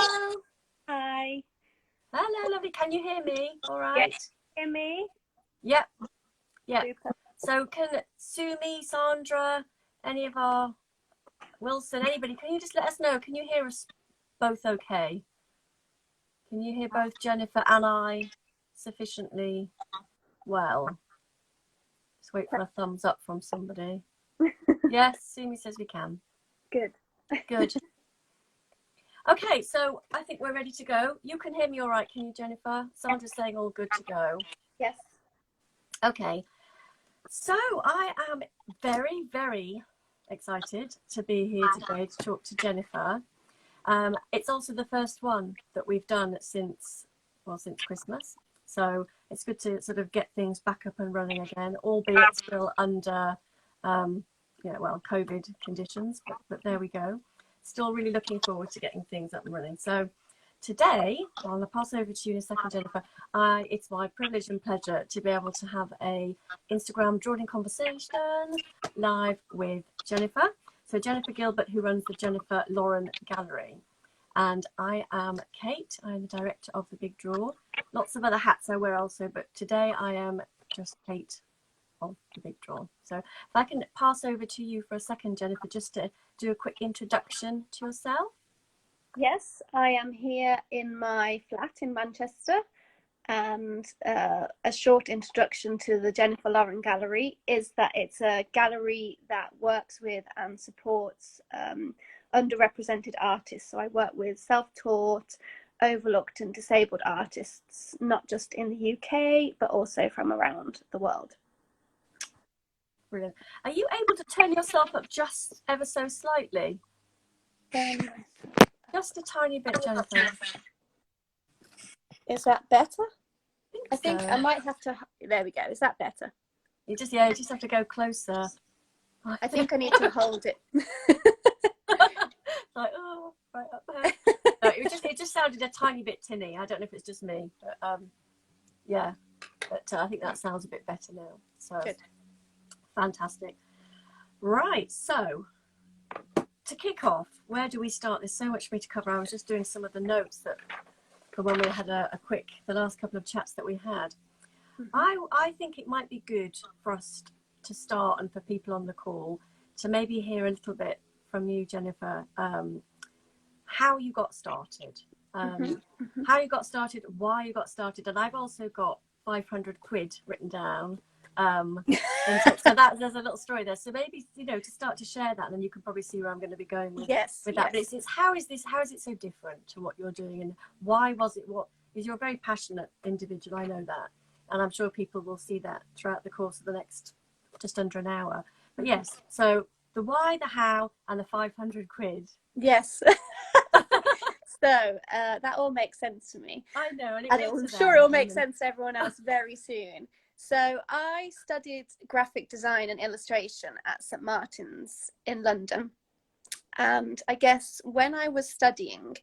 Hello. Hi. Hello, lovely. Can you hear me? All right. Yes. Hear me? Yep. Yep. Super. So can Sumi, Sandra, any of our Wilson, anybody, can you just let us know? Can you hear us both okay? Can you hear both Jennifer and I sufficiently well? Just wait for a thumbs up from somebody. Yes, Sumi says we can. Good. Good. Okay, so I think we're ready to go. You can hear me all right, can you, Jennifer? Sandra's saying all good to go. Yes. Okay, so I am very, very excited to be here today to talk to Jennifer. It's also the first one that we've done since Christmas. So it's good to sort of get things back up and running again, albeit still under, COVID conditions, but there we go. Still really looking forward to getting things up and running. So today, I'll pass over to you in a second, Jennifer. It's my privilege and pleasure to be able to have a Instagram drawing conversation live with Jennifer. So Jennifer Gilbert, who runs the Jennifer Lauren Gallery. And I am Kate. I'm the director of the Big Draw. Lots of other hats I wear also, but today I am just Kate of the Big Draw. So if I can pass over to you for a second, Jennifer, just to do a quick introduction to yourself. Yes, I am here in my flat in Manchester, and a short introduction to the Jennifer Lauren Gallery is that it's a gallery that works with and supports underrepresented artists. So I work with self-taught, overlooked and disabled artists, not just in the UK, but also from around the world. Brilliant. Are you able to turn yourself up just ever so slightly? Just a tiny bit, Jennifer. Is that better? I think I might have to. There we go. Is that better? You just have to go closer. I think I need to hold it. Like, oh, right up there. No, it just sounded a tiny bit tinny. I don't know if it's just me, but yeah. But I think that sounds a bit better now. So good. Fantastic. Right, so to kick off, where do we start? There's so much for me to cover. I was just doing some of the notes that for when we had the last couple of chats that we had. Mm-hmm. I think it might be good for us to start, and for people on the call to maybe hear a little bit from you, Jennifer, how you got started, how you got started, why you got started. And I've also got 500 quid written down. So there's a little story there. So maybe, to start to share that, and then you can probably see where I'm going to be going with that. But it's how is it so different to what you're doing, and why was it because you're a very passionate individual, I know that, and I'm sure people will see that throughout the course of the next just under an hour. But yes, so the why, the how, and the 500 quid. Yes. So that all makes sense to me. I know, and I'm sure it will make sense to everyone else very soon. So I studied graphic design and illustration at St Martin's in London. And I guess when I was studying,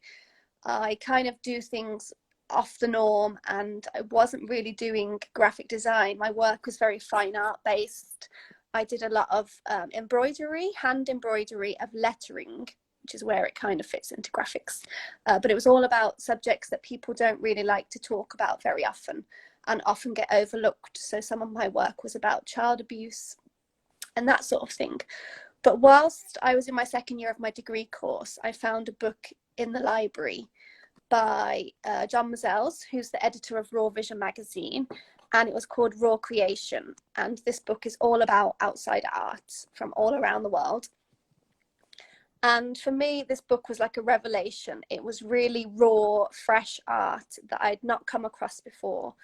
I kind of do things off the norm, and I wasn't really doing graphic design. My work was very fine art based. I did a lot of embroidery, hand embroidery of lettering, which is where it kind of fits into graphics. But it was all about subjects that people don't really like to talk about very often, and often get overlooked. So some of my work was about child abuse and that sort of thing. But whilst I was in my second year of my degree course, I found a book in the library by John Mazells, who's the editor of Raw Vision magazine, and it was called Raw Creation. And this book is all about outside art from all around the world. And for me, this book was like a revelation. It was really raw, fresh art that I'd not come across before.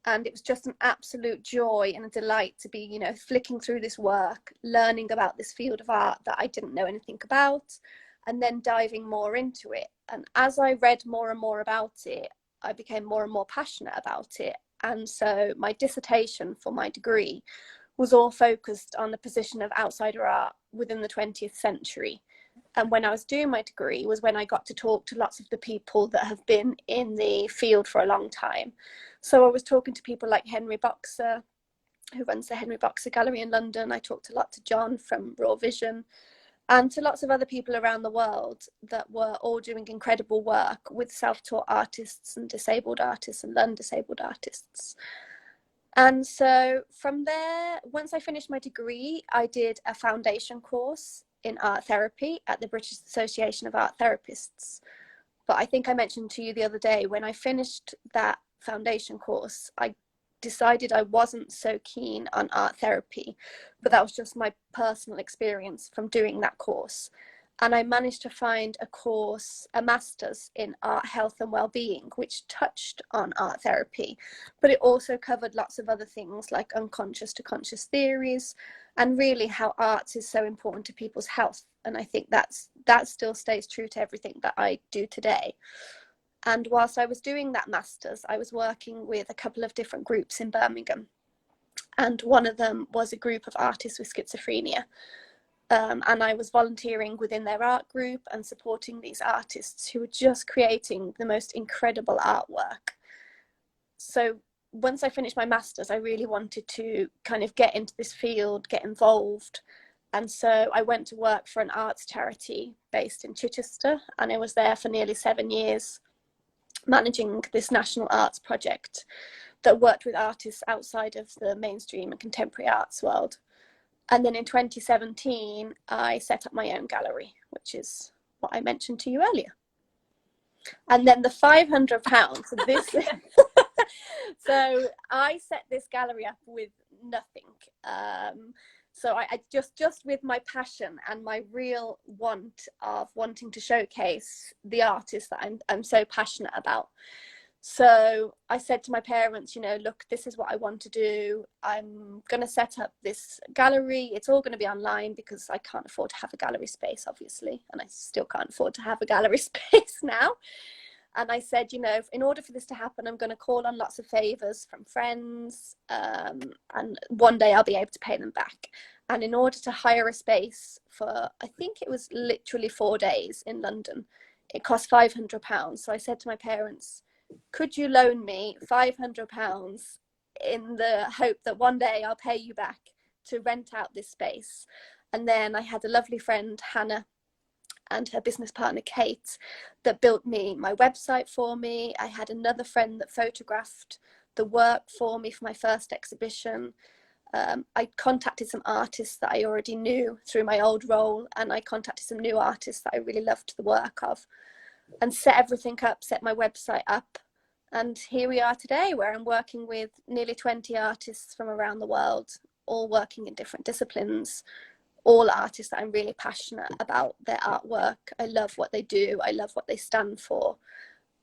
And it was just an absolute joy and a delight to be, flicking through this work, learning about this field of art that I didn't know anything about, and then diving more into it. And as I read more and more about it, I became more and more passionate about it. And so my dissertation for my degree was all focused on the position of outsider art within the 20th century. And when I was doing my degree was when I got to talk to lots of the people that have been in the field for a long time. So I was talking to people like Henry Boxer, who runs the Henry Boxer Gallery in London. I talked a lot to John from Raw Vision. and to lots of other people around the world that were all doing incredible work with self-taught artists and disabled artists and learn-disabled artists. And so from there, once I finished my degree, I did a foundation course in art therapy at the British Association of Art Therapists. But I think I mentioned to you the other day, when I finished that foundation course, I decided I wasn't so keen on art therapy, but that was just my personal experience from doing that course. And I managed to find a course, a master's in art, health and well-being, which touched on art therapy, but it also covered lots of other things like unconscious to conscious theories, and really how arts is so important to people's health. And I think that still stays true to everything that I do today. And whilst I was doing that master's, I was working with a couple of different groups in Birmingham. And one of them was a group of artists with schizophrenia. And I was volunteering within their art group and supporting these artists who were just creating the most incredible artwork. So once I finished my master's, I really wanted to kind of get into this field, get involved. And so I went to work for an arts charity based in Chichester, and I was there for nearly 7 years, managing this national arts project that worked with artists outside of the mainstream and contemporary arts world. And then in 2017, I set up my own gallery, which is what I mentioned to you earlier. And then the £500 of this. So I set this gallery up with nothing. So I just with my passion and my real want of wanting to showcase the artists that I'm so passionate about. So I said to my parents, you know, look, this is what I want to do. I'm going to set up this gallery. It's all going to be online because I can't afford to have a gallery space, obviously. And I still can't afford to have a gallery space now. And I said, you know, in order for this to happen, I'm going to call on lots of favors from friends. And one day I'll be able to pay them back. And in order to hire a space for, I think it was literally 4 days in London, it cost £500. So I said to my parents, could you loan me £500 in the hope that one day I'll pay you back to rent out this space? And then I had a lovely friend, Hannah, and her business partner, Kate, that built me my website for me. I had another friend that photographed the work for me for my first exhibition. I contacted some artists that I already knew through my old role, and I contacted some new artists that I really loved the work of, and set everything up, set my website up. And here we are today, where I'm working with nearly 20 artists from around the world, all working in different disciplines, all artists that I'm really passionate about their artwork. I love what they do. I love what they stand for.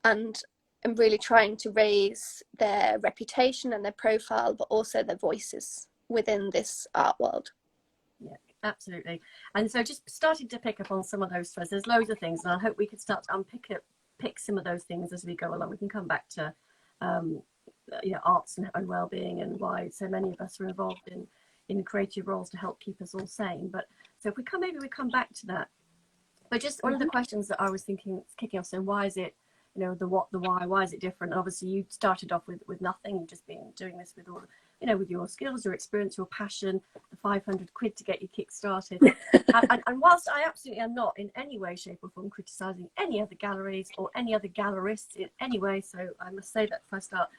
And I'm really trying to raise their reputation and their profile, but also their voices within this art world. Yeah, absolutely. And so just started to pick up on some of those threads. There's loads of things, and I hope we can start to pick some of those things as we go along. We can come back to arts and well-being, and why so many of us are involved in creative roles to help keep us all sane. But so if we come back to that. But just one of the questions that I was thinking, kicking off, so why is it, you know, the what, the why is it different? And obviously you started off with nothing, you've just been doing this with all, you know, with your skills, your experience, your passion, the 500 quid to get you kick started. and whilst I absolutely am not in any way, shape or form criticising any other galleries or any other gallerists in any way, so I must say that before I start,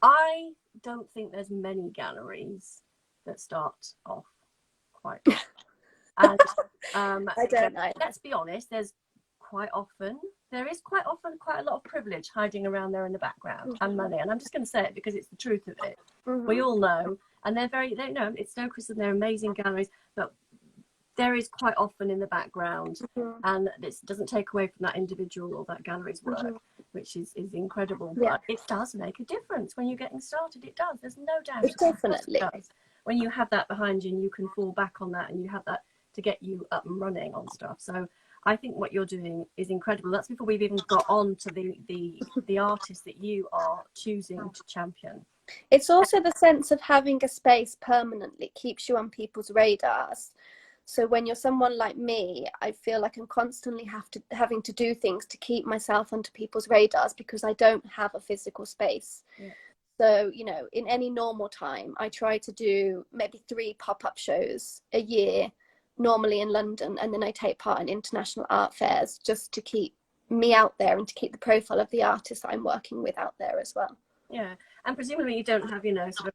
I don't think there's many galleries that start off quite well. And I don't know. Let's be honest, there is quite often quite a lot of privilege hiding around there in the background, and money. And I'm just going to say it because it's the truth of it. We all know, and they know it's no criticism, they're amazing galleries, but there is quite often in the background, and this doesn't take away from that individual or that gallery's work, which is incredible. Yeah. But it does make a difference when you're getting started. It does. There's no doubt. It definitely does. When you have that behind you and you can fall back on that, and you have that to get you up and running on stuff. So I think what you're doing is incredible. That's before we've even got on to the artists that you are choosing to champion. It's also the sense of having a space permanently keeps you on people's radars. So when you're someone like me, I feel like I'm constantly having to do things to keep myself onto people's radars because I don't have a physical space. Yeah. So, you know, in any normal time, I try to do maybe 3 pop-up shows a year, normally in London, and then I take part in international art fairs just to keep me out there and to keep the profile of the artists I'm working with out there as well. Yeah, and presumably you don't have, sort of,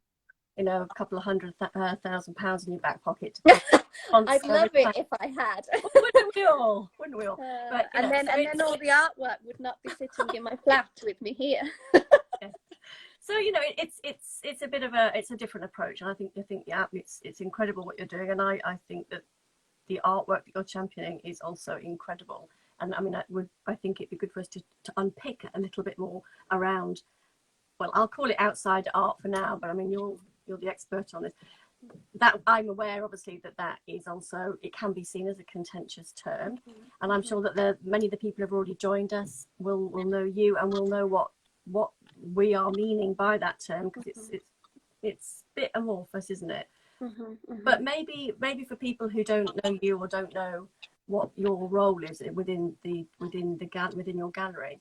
a couple of £100,000 in your back pocket to pay I'd love it if I had. Wouldn't we all? Wouldn't we all? But, and then all the artwork would not be sitting in my flat with me here. Yeah. So it's a bit of a different approach, and I think yeah, it's incredible what you're doing, and I think that the artwork that you're championing is also incredible. And I mean, I think it'd be good for us to unpick a little bit more around. Well, I'll call it outside art for now, but I mean, you're the expert on this. That I'm aware, obviously, that is also, it can be seen as a contentious term, and I'm sure that many of the people who have already joined us will know you and will know what we are meaning by that term, because it's a bit amorphous, isn't it? But maybe for people who don't know you or don't know what your role is within your gallery,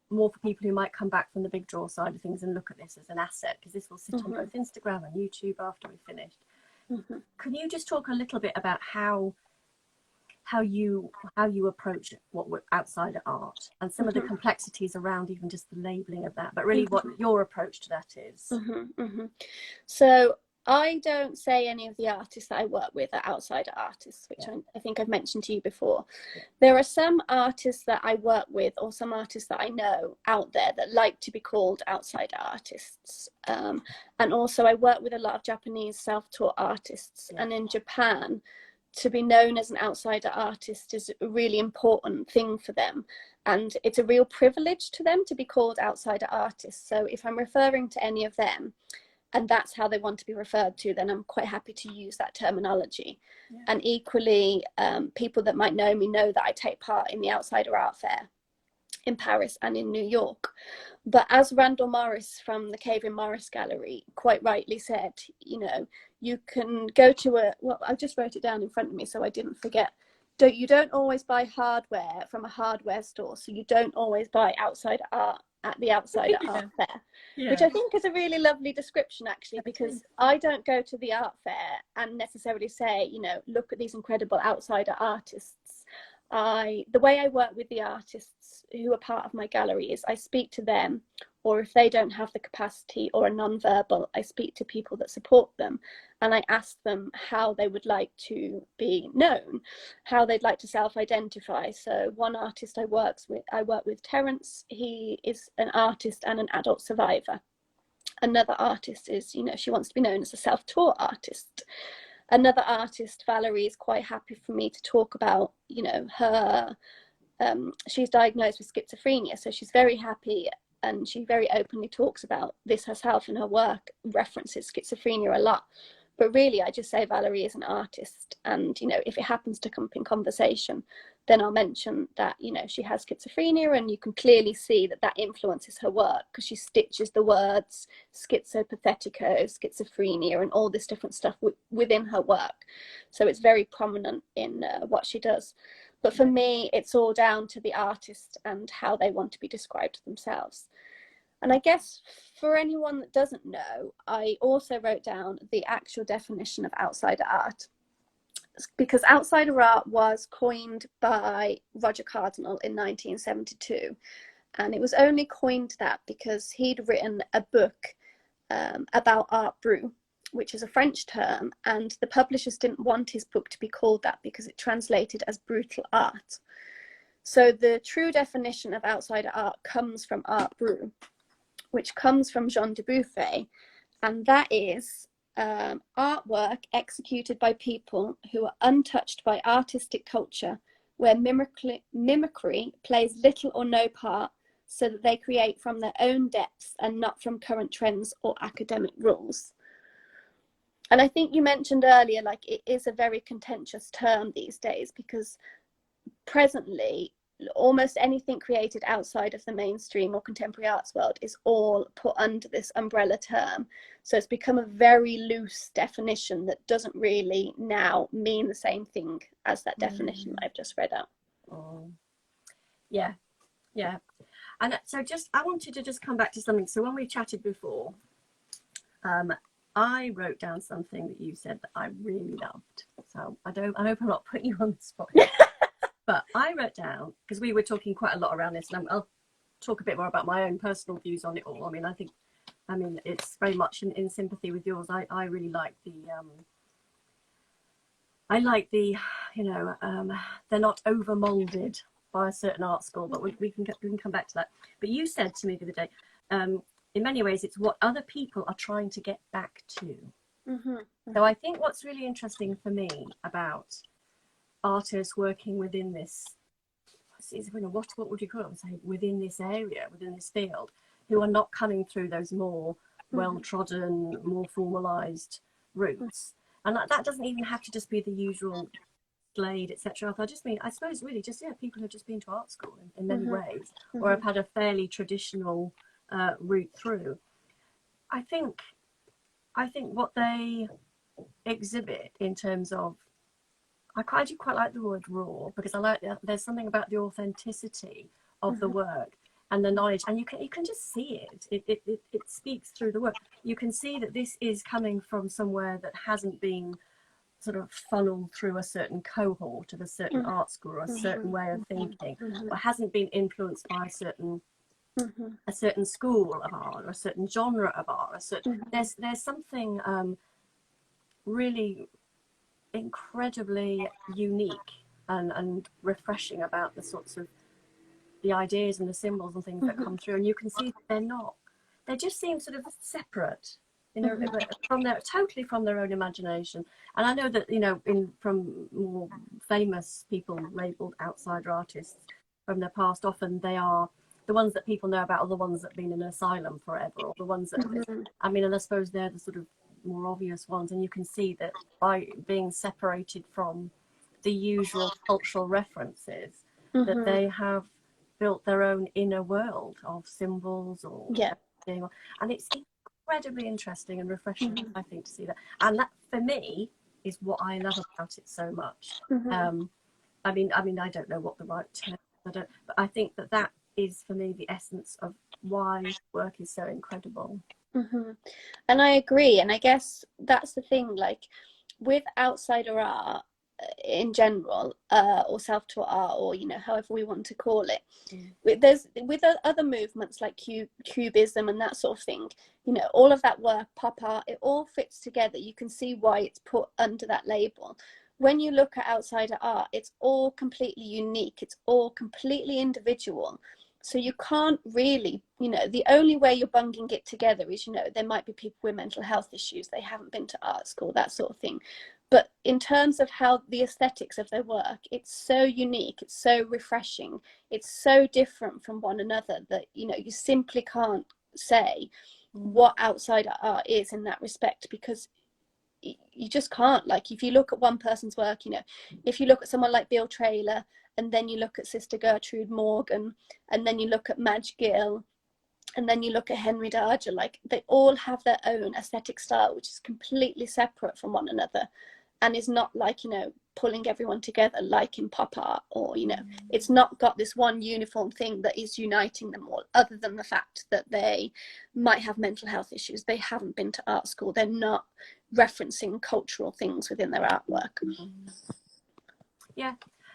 more for people who might come back from the big draw side of things and look at this as an asset, because this will sit on both Instagram and YouTube after we've finished. Can you just talk a little bit about how you approach what outsider art and some of the complexities around even just the labeling of that, but really what your approach to that is? So I don't say any of the artists that I work with are outsider artists, which I think I've mentioned to you before. Yeah. There are some artists that I work with, or some artists that I know out there that like to be called outsider artists. And also I work with a lot of Japanese self-taught artists. And in Japan, to be known as an outsider artist is a really important thing for them. And it's a real privilege to them to be called outsider artists. So if I'm referring to any of them, and that's how they want to be referred to, then I'm quite happy to use that terminology. Yeah. And equally, people that might know me know that I take part in the Outsider Art Fair in Paris and in New York. But as Randall Morris from the Cave in Morris Gallery quite rightly said, you can go to I just wrote it down in front of me so I didn't forget. You don't always buy hardware from a hardware store, so you don't always buy outsider art at the Outsider Art Fair, which I think is a really lovely description, actually, because I don't go to the art fair and necessarily say, look at these incredible outsider artists. The way I work with the artists who are part of my gallery is I speak to them, or if they don't have the capacity or are non-verbal, I speak to people that support them, and I ask them how they would like to be known, how they'd like to self-identify. So one artist I work with, Terence. He is an artist and an adult survivor. Another artist is, she wants to be known as a self-taught artist. Another artist, Valerie, is quite happy for me to talk about, her, she's diagnosed with schizophrenia, so she's very happy, and she very openly talks about this herself in her work, references schizophrenia a lot. But really, I just say Valerie is an artist, and if it happens to come up in conversation, then I'll mention that she has schizophrenia, and you can clearly see that influences her work, because she stitches the words schizopathetico, schizophrenia, and all this different stuff within her work. So it's very prominent in what she does. But for me, it's all down to the artist and how they want to be described themselves. And I guess for anyone that doesn't know, I also wrote down the actual definition of outsider art, because outsider art was coined by Roger Cardinal in 1972. And it was only coined that because he'd written a book about art brut, which is a French term, and the publishers didn't want his book to be called that because it translated as brutal art. So the true definition of outsider art comes from art brut, which comes from Jean Dubuffet, and that is artwork executed by people who are untouched by artistic culture, where mimicry plays little or no part, so that they create from their own depths and not from current trends or academic rules. And I think you mentioned earlier, like, it is a very contentious term these days, because presently almost anything created outside of the mainstream or contemporary arts world is all put under this umbrella term. So it's become a very loose definition that doesn't really now mean the same thing as that definition I've just read out. Yeah. And so I wanted to just come back to something. So when we chatted before, I wrote down something that you said that I really loved. So I hope I'm not putting you on the spot. But I wrote down, because we were talking quite a lot around this, and I'll talk a bit more about my own personal views on it all. I mean, it's very much in sympathy with yours. I really like they're not over molded by a certain art school, but we can come back to that. But you said to me the other day, in many ways, it's what other people are trying to get back to. Mm-hmm. So I think what's really interesting for me about artists working within this, what would you call it? Say within this area, within this field, who are not coming through those more well-trodden, more formalized routes. And that doesn't even have to just be the usual Slade, etc. I suppose really just people who've just been to art school in many ways, or have had a fairly traditional route through. I think what they exhibit in terms of, I do quite like the word raw, because I like that there's something about the authenticity of the work and the knowledge, and you can just see it. It speaks through the work. You can see that this is coming from somewhere that hasn't been sort of funneled through a certain cohort of a certain art school or a certain way of thinking, but hasn't been influenced by a certain school of art or a certain genre of art. There's something really incredibly unique and refreshing about the sorts of the ideas and the symbols and things that come through, and you can see that they just seem sort of separate, totally from their own imagination. And I know that from more famous people labeled outsider artists from their past, often they are the ones that people know about, are the ones that have been in an asylum forever, or the ones that and I suppose they're the sort of more obvious ones, and you can see that by being separated from the usual cultural references, that they have built their own inner world of symbols and it's incredibly interesting and refreshing, I think, to see that. And that for me is what I love about it so much. I mean I don't know what the right term is, but I think that is for me the essence of why work is so incredible. And I agree, and I guess that's the thing, like with outsider art in general, or self-taught art, or however we want to call it, with other movements like cubism and that sort of thing, all of that work, pop art, it all fits together. You can see why it's put under that label. When you look at outsider art, it's all completely unique, it's all completely individual. So you can't really, the only way you're bunging it together is, there might be people with mental health issues, they haven't been to art school, that sort of thing. But in terms of how the aesthetics of their work, it's so unique, it's so refreshing, it's so different from one another that, you simply can't say what outsider art is in that respect, because you just can't. Like, if you look at one person's work, if you look at someone like Bill Traylor, and then you look at Sister Gertrude Morgan, and then you look at Madge Gill, and then you look at Henry Darger, like they all have their own aesthetic style, which is completely separate from one another, and is not like, pulling everyone together like in pop art, or, it's not got this one uniform thing that is uniting them all, other than the fact that they might have mental health issues, they haven't been to art school, they're not referencing cultural things within their artwork.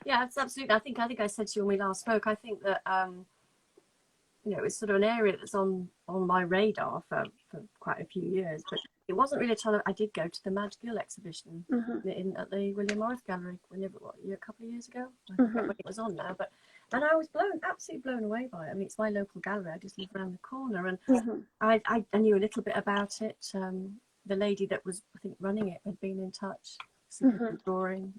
Yeah, it's absolutely. I think I said to you when we last spoke, I think that it's sort of an area that's on my radar for quite a few years, but it wasn't really until I did go to the Madge Gill exhibition at the William Morris Gallery a couple of years ago. I forget when it was on now, and I was absolutely blown away by it. I mean, it's my local gallery, I just live around the corner, and I knew a little bit about it. The lady that was, I think, running it had been in touch, drawing.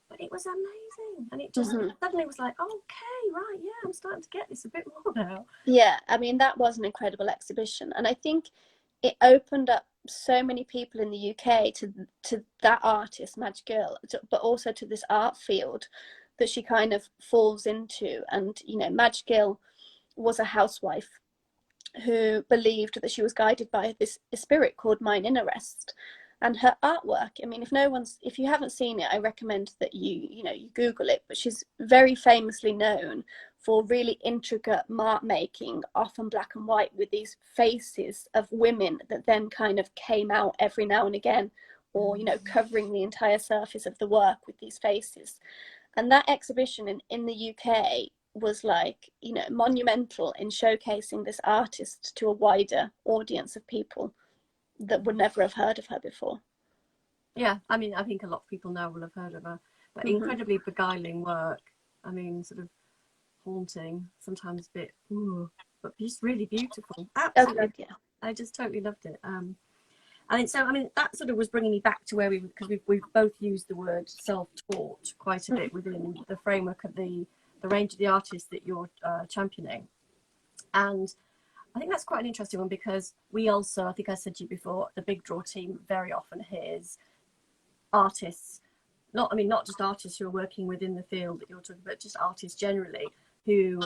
But it was amazing, and it just suddenly was like, okay, right, yeah, I'm starting to get this a bit more now. Yeah, I mean, that was an incredible exhibition, and I think it opened up so many people in the UK to that artist, Madge Gill, but also to this art field that she kind of falls into. And Madge Gill was a housewife who believed that she was guided by a spirit called Mine Inner Rest. And her artwork, I mean, if you haven't seen it, I recommend that you Google it. But she's very famously known for really intricate mark making, often black and white, with these faces of women that then kind of came out every now and again, or, you know, covering the entire surface of the work with these faces. And that exhibition in the UK was like, you know, monumental in showcasing this artist to a wider audience of people that would never have heard of her before. Yeah, I mean, I think a lot of people now will have heard of her, but incredibly beguiling work. I mean, sort of haunting, sometimes a bit, ooh, but just really beautiful. Absolutely, Oh, yeah. I just totally loved it. I mean, so I mean that sort of was bringing me back to where because we've both used the word self-taught quite a bit within the framework of the range of the artists that you're championing, and I think that's quite an interesting one, because we also, I think I said to you before, the Big Draw team very often hears artists, not just artists who are working within the field that you're talking about, just artists generally who,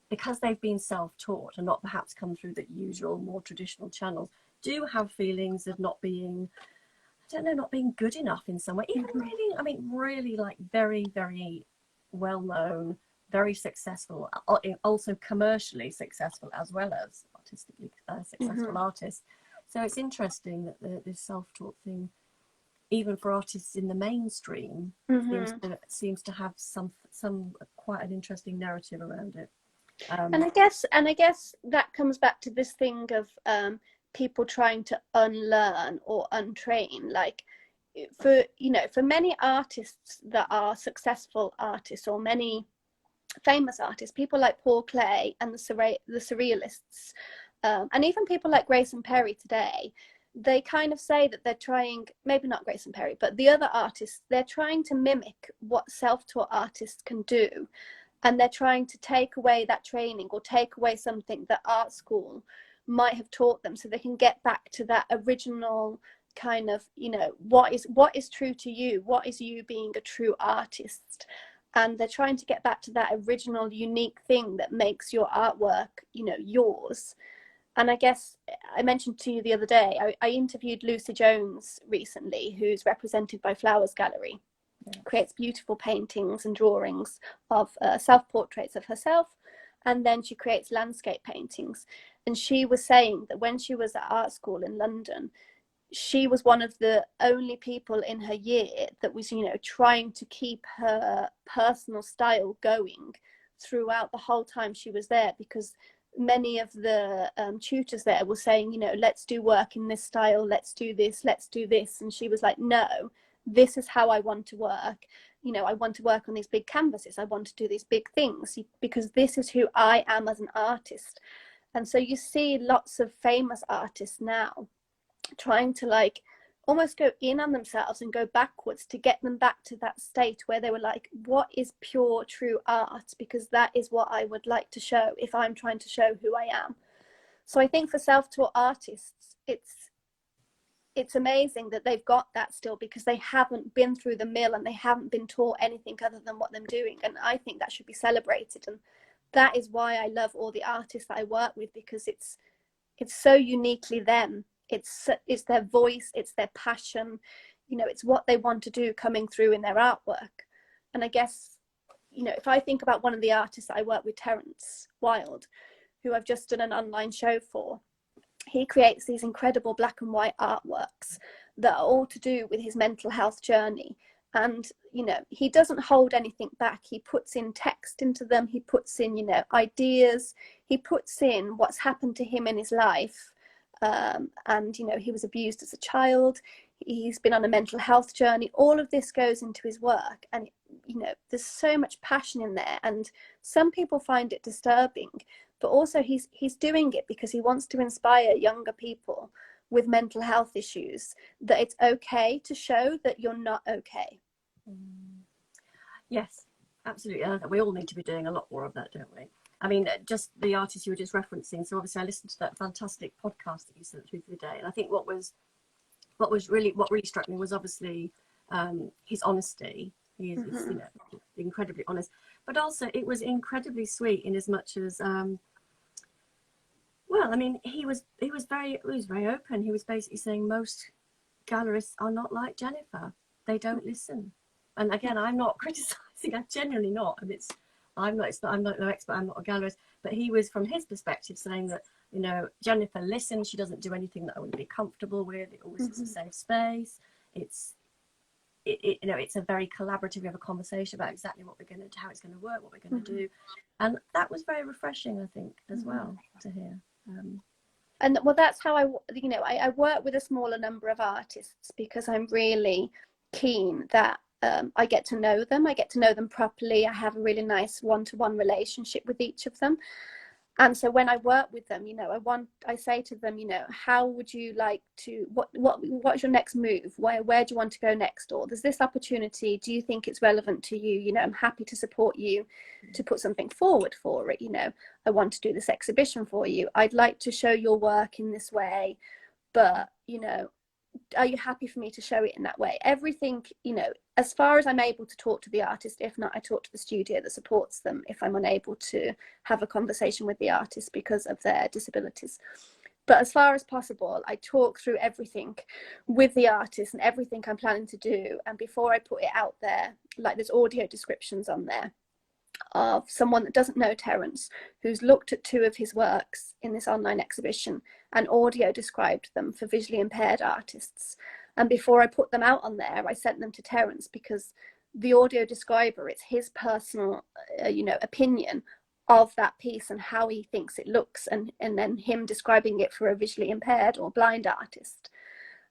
because they've been self-taught and not perhaps come through the usual more traditional channels, do have feelings of not being, I don't know, not being good enough in some way. Even really, I mean, really like very, very well known, very successful, also commercially successful as well as artistically successful artists. So it's interesting that this self-taught thing, even for artists in the mainstream, seems to have some quite an interesting narrative around it. And I guess that comes back to this thing of people trying to unlearn or untrain. Like, for, you know, for many artists that are successful artists, or many famous artists, people like Paul Klee and the Surrealists, and even people like Grayson Perry today, they kind of say that they're trying, maybe not Grayson Perry, but the other artists, they're trying to mimic what self-taught artists can do. And they're trying to take away that training, or take away something that art school might have taught them, so they can get back to that original kind of, you know, what is true to you, what is you being a true artist. And they're trying to get back to that original unique thing that makes your artwork, you know, yours. And I guess I mentioned to you the other day, I interviewed Lucy Jones recently, who's represented by Flowers Gallery. Creates beautiful paintings and drawings of self-portraits of herself, and then she creates landscape paintings. And she was saying that when she was at art school in London, she was one of the only people in her year that was, you know, trying to keep her personal style going throughout the whole time she was there, because many of the tutors there were saying, you know, let's do work in this style, let's do this, and she was like, no, this is how I want to work. You know, I want to work on these big canvases, I want to do these big things, because this is who I am as an artist. And so you see lots of famous artists now trying to like almost go in on themselves and go backwards to get them back to that state where they were like, what is pure true art, because that is what I would like to show if I'm trying to show who I am. So I think for self-taught artists, it's amazing that they've got that still, because they haven't been through the mill and they haven't been taught anything other than what they're doing. And I think that should be celebrated. And that is why I love all the artists that I work with, because it's so uniquely them. It's their voice, it's their passion, you know, it's what they want to do coming through in their artwork. And I guess, you know, if I think about one of the artists that I work with, Terence Wilde, who I've just done an online show for, he creates these incredible black and white artworks that are all to do with his mental health journey. And, you know, he doesn't hold anything back. He puts in text into them. He puts in, you know, ideas. He puts in what's happened to him in his life. And, you know, he was abused as a child. He's been on a mental health journey. All of this goes into his work. And, you know, there's so much passion in there. And some people find it disturbing. But also he's doing it because he wants to inspire younger people with mental health issues, that it's okay to show that you're not okay. Yes, absolutely. We all need to be doing a lot more of that, don't we? I mean, just the artist you were just referencing. So obviously I listened to that fantastic podcast that you sent through the day. And I think what really struck me was obviously his honesty. He is, you know, incredibly honest. But also it was incredibly sweet in as much as well, I mean, he was very open. He was basically saying most gallerists are not like Jennifer. They don't listen. And again, I'm not criticizing. I'm genuinely not. And it's I'm not no expert, I'm not a gallerist, but he was from his perspective saying that, you know, Jennifer listens, she doesn't do anything that I wouldn't be comfortable with, it always is a safe space, you know, it's a very collaborative, we have a conversation about exactly what we're going to do, how it's going to work, what we're going to do, and that was very refreshing, I think, as well, to hear. And well, that's how I work with a smaller number of artists because I'm really keen that I get to know them properly. I have a really nice one-to-one relationship with each of them. And so when I work with them, you know, I say to them, you know, how would you like to, what's your next move? Where do you want to go next? Or there's this opportunity. Do you think it's relevant to you? You know, I'm happy to support you to put something forward for it. You know, I want to do this exhibition for you. I'd like to show your work in this way, but, you know, are you happy for me to show it in that way? Everything, you know, as far as I'm able to talk to the artist, if not, I talk to the studio that supports them if I'm unable to have a conversation with the artist because of their disabilities. But as far as possible, I talk through everything with the artist and everything I'm planning to do. And before I put it out there, like there's audio descriptions on there of someone that doesn't know Terence, who's looked at 2 of his works in this online exhibition and audio described them for visually impaired artists. And before I put them out on there, I sent them to Terence because the audio describer, it's his personal, you know, opinion of that piece and how he thinks it looks, and then him describing it for a visually impaired or blind artist.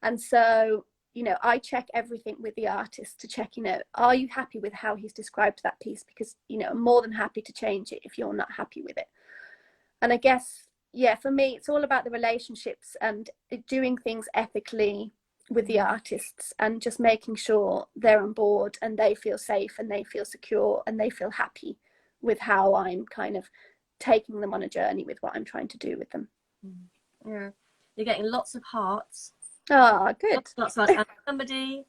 And so, you know, I check everything with the artist to check, you know, are you happy with how he's described that piece? Because, you know, I'm more than happy to change it if you're not happy with it. And I guess, yeah, for me, it's all about the relationships and doing things ethically with the artists and just making sure they're on board and they feel safe and they feel secure and they feel happy with how I'm kind of taking them on a journey with what I'm trying to do with them. Yeah, you're getting lots of hearts. Oh, good. Lots of hearts. And somebody,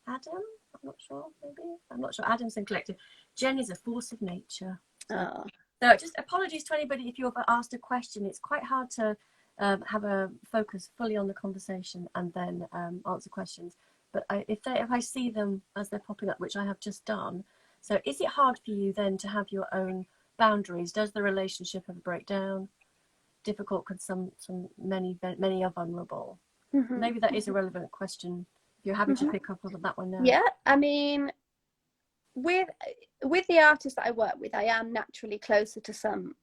Adam, I'm not sure, Adamson Collective, Jen is a force of nature. Oh. So just apologies to anybody if you've asked a question. It's quite hard to have a focus fully on the conversation and then answer questions. But if I see them as they're popping up, which I have just done, so is it hard for you then to have your own boundaries? Does the relationship ever break down? Difficult because many are vulnerable. Maybe that is a relevant question. You're having to pick up on that one now. Yeah, I mean, with the artists that I work with, I am naturally closer to some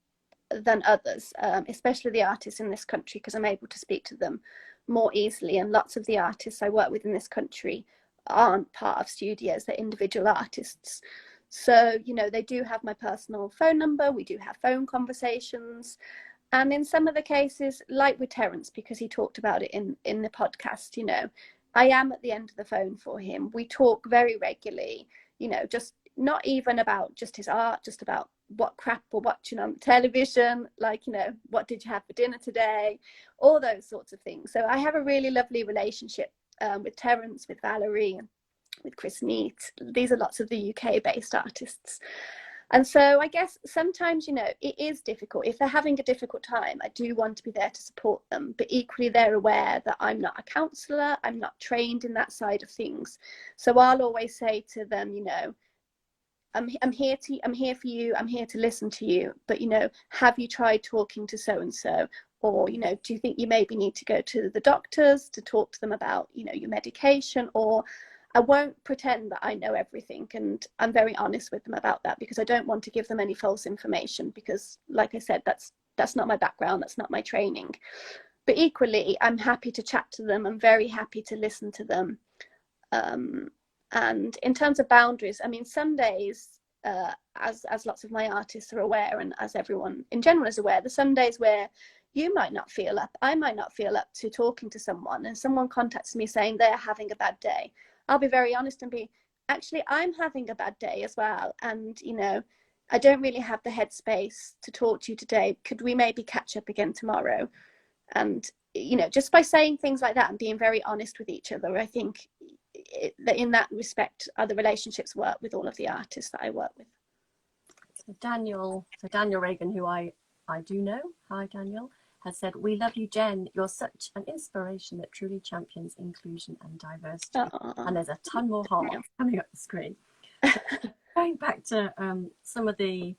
than others, especially the artists in this country, because I'm able to speak to them more easily. And lots of the artists I work with in this country aren't part of studios, they're individual artists. So, you know, they do have my personal phone number, we do have phone conversations. And in some of the cases, like with Terence, because he talked about it in the podcast, you know, I am at the end of the phone for him. We talk very regularly, you know, just not even about just his art, just about what crap we're watching on television, like, you know, what did you have for dinner today, all those sorts of things. So I have a really lovely relationship with Terence, with Valerie, with Chris Neat. These are lots of the UK based artists. And so I guess sometimes, you know, it is difficult. If they're having a difficult time, I do want to be there to support them. But equally, they're aware that I'm not a counsellor. I'm not trained in that side of things. So I'll always say to them, you know, I'm here for you. I'm here to listen to you. But, you know, have you tried talking to so-and-so? Or, you know, do you think you maybe need to go to the doctors to talk to them about, you know, your medication? Or I won't pretend that I know everything, and I'm very honest with them about that because I don't want to give them any false information because, like I said, that's not my background, that's not my training. But equally, I'm happy to chat to them. I'm very happy to listen to them. And in terms of boundaries, I mean, some days, as lots of my artists are aware, and as everyone in general is aware, there's some days where you might not feel up, I might not feel up to talking to someone, and someone contacts me saying they're having a bad day. I'll be very honest and be, actually, I'm having a bad day as well. And, you know, I don't really have the headspace to talk to you today. Could we maybe catch up again tomorrow? And, you know, just by saying things like that and being very honest with each other, I think that in that respect, the relationships work with all of the artists that I work with. So Daniel Reagan, who I do know, hi Daniel, has said, "We love you, Jen. You're such an inspiration that truly champions inclusion and diversity." Aww. And there's a ton more hearts coming up the screen. So going back to some of the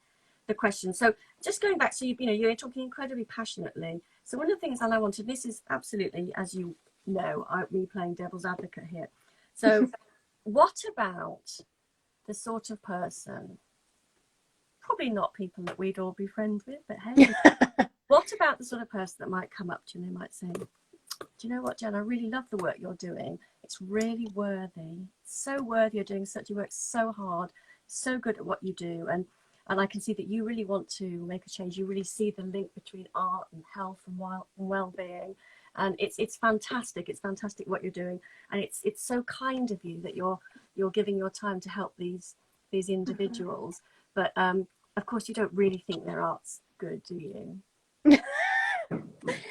the question. So just going back, so you know, you're talking incredibly passionately. So one of the things that I wanted, this is absolutely, as you know, me playing devil's advocate here. So what about the sort of person, probably not people that we'd all be friends with, but hey, what about the sort of person that might come up to you and they might say, do you know what, Jen, I really love the work you're doing. It's really worthy. It's so worthy. You're doing such, you work so hard, so good at what you do. And I can see that you really want to make a change. You really see the link between art and health and well-being. And it's fantastic. It's fantastic what you're doing. And it's so kind of you that you're giving your time to help these individuals. But of course, you don't really think their art's good, do you?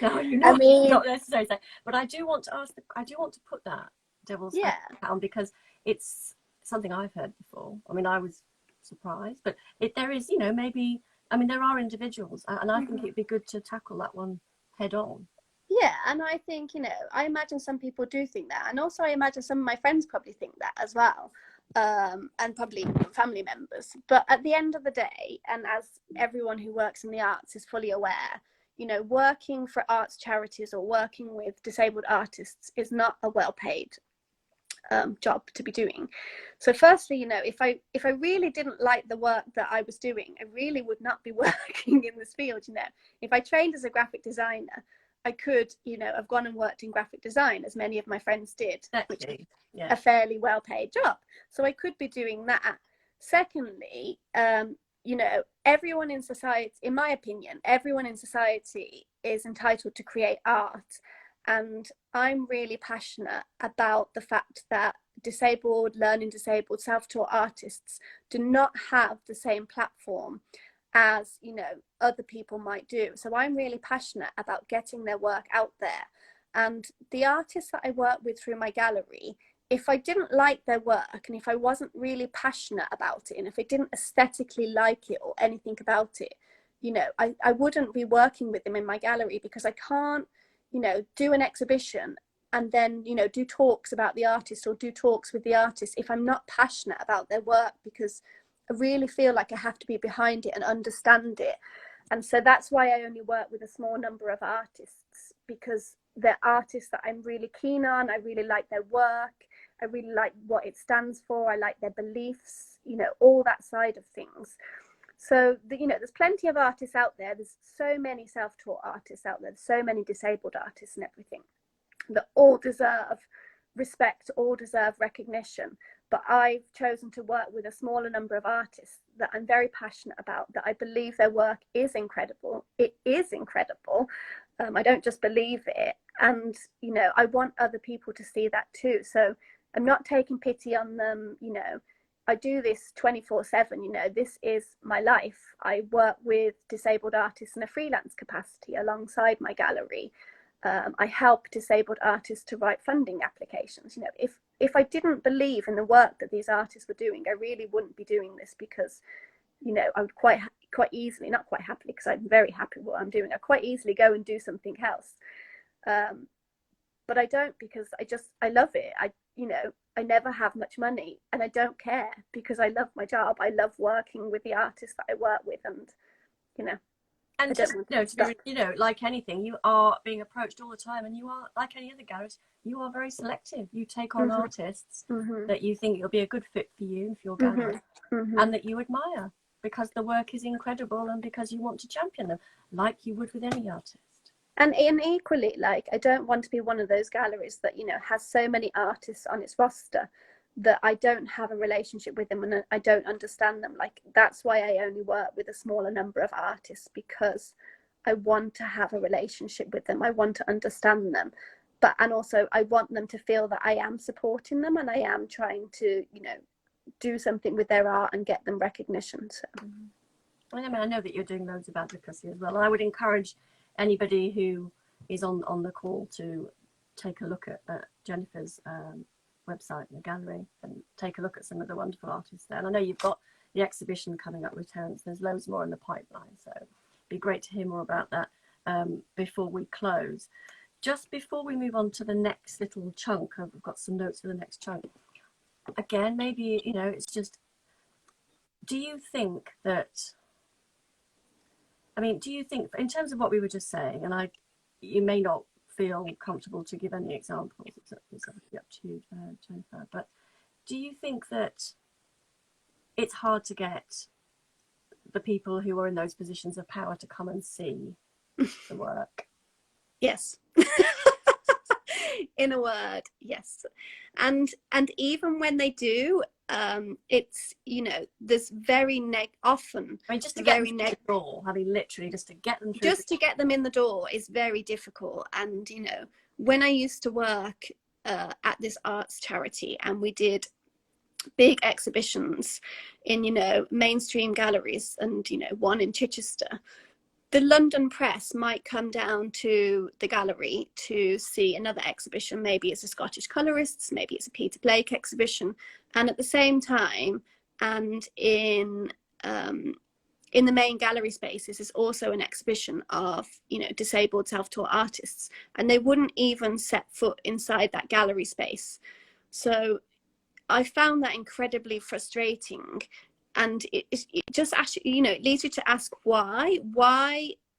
No, you know, I mean, not necessarily. But I do want to ask. I do want to put that devil's advocate on, because it's something I've heard before. I mean, I was surprised, but there is, you know, maybe. I mean, there are individuals, and I think it'd be good to tackle that one head on. Yeah, and I think, you know, I imagine some people do think that, and also I imagine some of my friends probably think that as well, and probably family members. But at the end of the day, and as everyone who works in the arts is fully aware, you know, working for arts charities or working with disabled artists is not a well-paid job to be doing. So firstly, you know, if I really didn't like the work that I was doing, I really would not be working in this field. You know, if I trained as a graphic designer, I could, you know, have gone and worked in graphic design, as many of my friends did, which is a fairly well-paid job. So I could be doing that. Secondly, you know, everyone in society, in my opinion, everyone in society is entitled to create art. And I'm really passionate about the fact that disabled, learning disabled, self-taught artists do not have the same platform as, you know, other people might do. So I'm really passionate about getting their work out there. And the artists that I work with through my gallery, if I didn't like their work and if I wasn't really passionate about it, and if I didn't aesthetically like it or anything about it, you know, I wouldn't be working with them in my gallery, because I can't, you know, do an exhibition and then, you know, do talks about the artist or do talks with the artist if I'm not passionate about their work, because I really feel like I have to be behind it and understand it. And so that's why I only work with a small number of artists, because they're artists that I'm really keen on. I really like their work. I really like what it stands for. I like their beliefs, you know, all that side of things. So, you know, there's plenty of artists out there. There's so many self-taught artists out there. There's so many disabled artists and everything that all deserve respect, all deserve recognition. But I've chosen to work with a smaller number of artists that I'm very passionate about, that I believe their work is incredible. It is incredible. I don't just believe it. And, you know, I want other people to see that too. So I'm not taking pity on them. You know, I do this 24/7. You know, this is my life. I work with disabled artists in a freelance capacity alongside my gallery. I help disabled artists to write funding applications. You know, if I didn't believe in the work that these artists were doing, I really wouldn't be doing this, because, you know, I would quite easily, not quite happily, because I'm very happy with what I'm doing, I'd quite easily go and do something else. But I don't, because I love it. You know, I never have much money and I don't care, because I love my job. I love working with the artists that I work with, and, you know. And just, you know, you know, like anything, you are being approached all the time, and you are, like any other garage, you are very selective. You take on artists that you think will be a good fit for you and for your gallery, and that you admire, because the work is incredible and because you want to champion them, like you would with any artist. And equally, like, I don't want to be one of those galleries that, you know, has so many artists on its roster that I don't have a relationship with them and I don't understand them. Like, that's why I only work with a smaller number of artists, because I want to have a relationship with them. I want to understand them. And also I want them to feel that I am supporting them and I am trying to, you know, do something with their art and get them recognition. So. I mean, I know that you're doing loads of advocacy as well. And I would encourage anybody who is on the call to take a look at Jennifer's website and the gallery, and take a look at some of the wonderful artists there. And I know you've got the exhibition coming up with Terence. There's loads more in the pipeline, so it'd be great to hear more about that before we close. Just before we move on to the next little chunk, I've got some notes for the next chunk. Again, maybe, you know, it's just, do you think that I mean, do you think, in terms of what we were just saying, and you may not feel comfortable to give any examples, it's obviously up to you, Jennifer, but do you think that it's hard to get the people who are in those positions of power to come and see the work? Yes. In a word, yes. And even when they do, it's, you know, there's very often, I mean, just to get them through the door, I mean, literally just to get them through, just to get them in the door is very difficult. And, you know, when I used to work at this arts charity, and we did big exhibitions in, you know, mainstream galleries, and, you know, one in Chichester, the London press might come down to the gallery to see another exhibition. Maybe it's a Scottish colorists, maybe it's a Peter Blake exhibition. And at the same time, and in the main gallery spaces is also an exhibition of, you know, disabled self-taught artists. And they wouldn't even set foot inside that gallery space. So I found that incredibly frustrating. And it just actually, you know, it leads you to ask why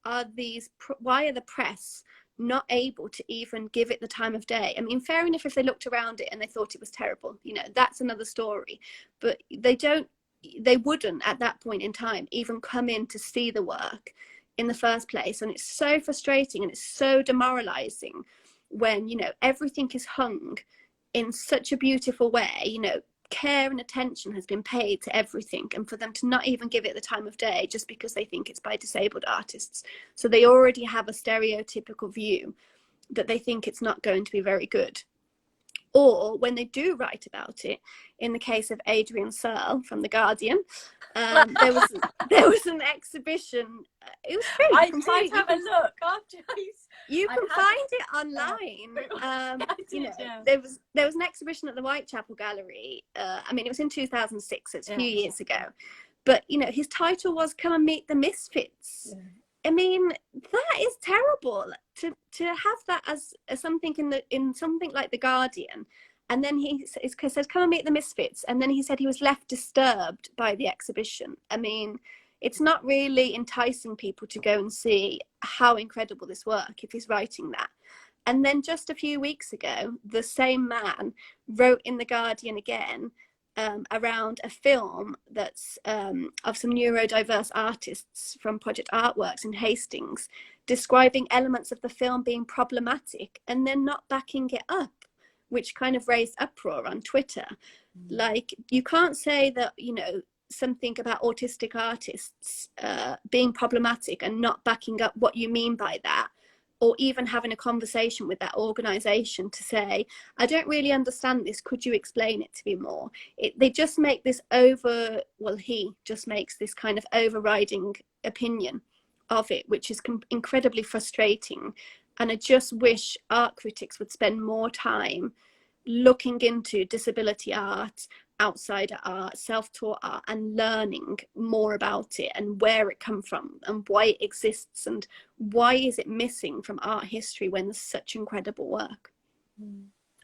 are the press not able to even give it the time of day? I mean, fair enough if they looked around it and they thought it was terrible, you know, that's another story. But they wouldn't at that point in time even come in to see the work in the first place. And it's so frustrating and it's so demoralizing when, you know, everything is hung in such a beautiful way, you know, care and attention has been paid to everything, and for them to not even give it the time of day just because they think it's by disabled artists. So they already have a stereotypical view that they think it's not going to be very good. Or when they do write about it, in the case of Adrian Searle from The Guardian, there was an exhibition. It was free. I might have a look after you can find it online. You know, yeah. There was an exhibition at the Whitechapel Gallery. I mean, it was in 2006. It's a few years ago. But you know, his title was "Come and Meet the Misfits." Yeah. I mean, that is terrible to have that as something in something like The Guardian. And then he says, "Come and meet the Misfits." And then he said he was left disturbed by the exhibition. I mean, it's not really enticing people to go and see how incredible this work if he's writing that. And then just a few weeks ago, the same man wrote in The Guardian again around a film that's of some neurodiverse artists from Project Artworks in Hastings, describing elements of the film being problematic and then not backing it up, which kind of raised uproar on Twitter. Like, you can't say that, you know, something about autistic artists being problematic and not backing up what you mean by that, or even having a conversation with that organisation to say, I don't really understand this, could you explain it to me more? They just make this he just makes this kind of overriding opinion of it, which is incredibly frustrating. And I just wish art critics would spend more time looking into disability art, outsider art, self-taught art, and learning more about it and where it comes from and why it exists and why is it missing from art history when there's such incredible work.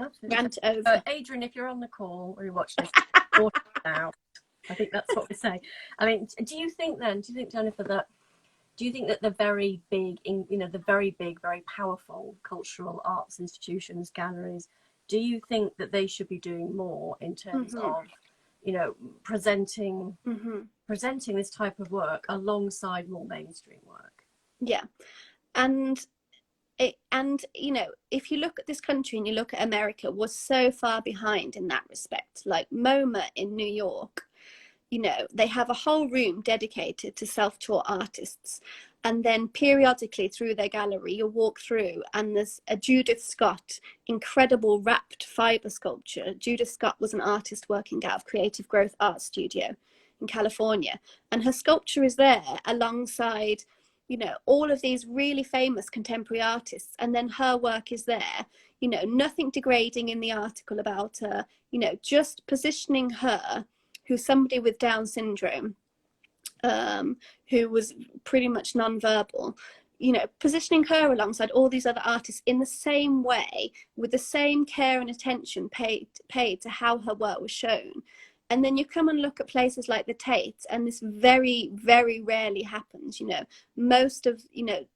Absolutely. Rant over. Adrian, if you're on the call or you watch this, now, I think that's what we say. I mean, do you think, Jennifer, that the very big, the very big, very powerful cultural arts institutions, galleries, do you think that they should be doing more in terms of, you know, presenting this type of work alongside more mainstream work? Yeah. And you know, if you look at this country and you look at America, we're so far behind in that respect. Like MoMA in New York, you know, they have a whole room dedicated to self-taught artists. And then periodically through their gallery, you'll walk through and there's a Judith Scott incredible wrapped fibre sculpture. Judith Scott was an artist working out of Creative Growth Art Studio in California. And her sculpture is there alongside, you know, all of these really famous contemporary artists. And then her work is there, you know, nothing degrading in the article about her, you know, just positioning her, who's somebody with Down syndrome, who was pretty much non-verbal, you know, positioning her alongside all these other artists in the same way, with the same care and attention paid to how her work was shown. And then you come and look at places like the Tate, and this very, very rarely happens. Most of,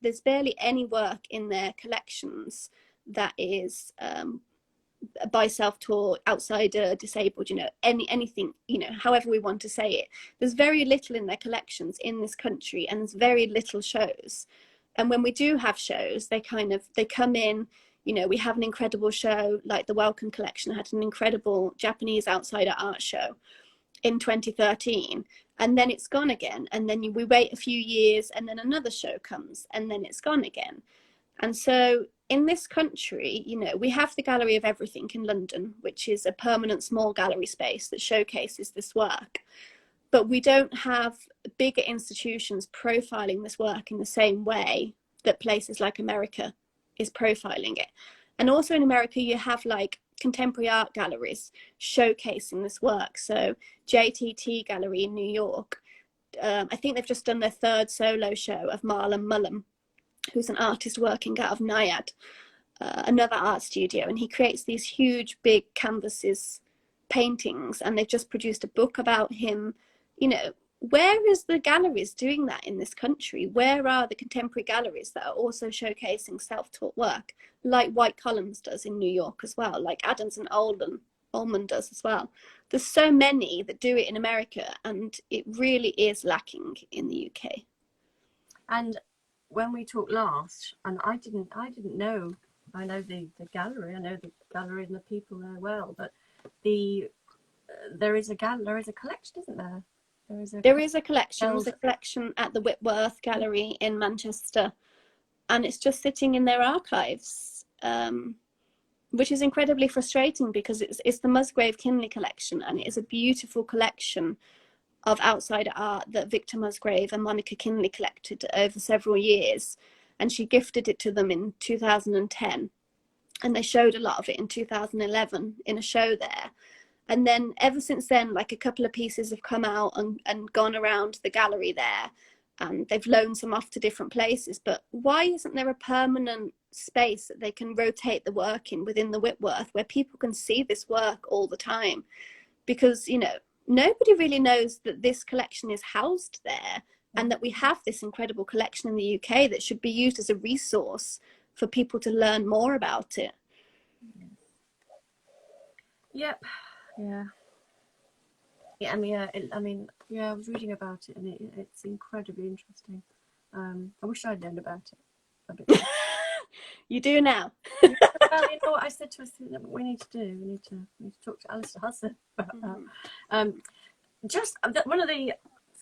there's barely any work in their collections that is by self-taught, outsider, disabled, anything, however we want to say it. There's very little in their collections in this country, and there's very little shows. And when we do have shows, they come in, we have an incredible show, like the Welcome Collection had an incredible Japanese outsider art show in 2013, and then it's gone again. And then we wait a few years, and then another show comes, and then it's gone again. And so in this country, we have the Gallery of Everything in London, which is a permanent small gallery space that showcases this work. But we don't have bigger institutions profiling this work in the same way that places like America is profiling it. And also in America, you have like contemporary art galleries showcasing this work. So JTT Gallery in New York, I think they've just done their third solo show of Marlon Mullum, who's an artist working out of Naiad, another art studio, and he creates these huge, big canvases, paintings, and they've just produced a book about him. Where is the galleries doing that in this country? Where are the contemporary galleries that are also showcasing self-taught work, like White Columns does in New York as well, like Adams and Ullman does as well? There's so many that do it in America, and it really is lacking in the UK. And when we talked last, and I didn't know, I know the gallery and the people there well, but there is a collection, isn't there? There is a collection. There's a collection at the Whitworth Gallery in Manchester, and it's just sitting in their archives, which is incredibly frustrating, because it's the Musgrave Kinley collection, and it is a beautiful collection of outsider art that Victor Musgrave and Monica Kinley collected over several years, and she gifted it to them in 2010, and they showed a lot of it in 2011 in a show there. And then ever since then, like a couple of pieces have come out and gone around the gallery there, and they've loaned some off to different places. But why isn't there a permanent space that they can rotate the work in within the Whitworth, where people can see this work all the time? Because nobody really knows that this collection is housed there, and that we have this incredible collection in the UK that should be used as a resource for people to learn more about it. Yep. Yeah. Yeah, I was reading about it, and it's incredibly interesting. I wish I'd known about it a bit more. You do now. Well, you know what I said to us, we need to talk to Alistair Hudson about that. Just one of the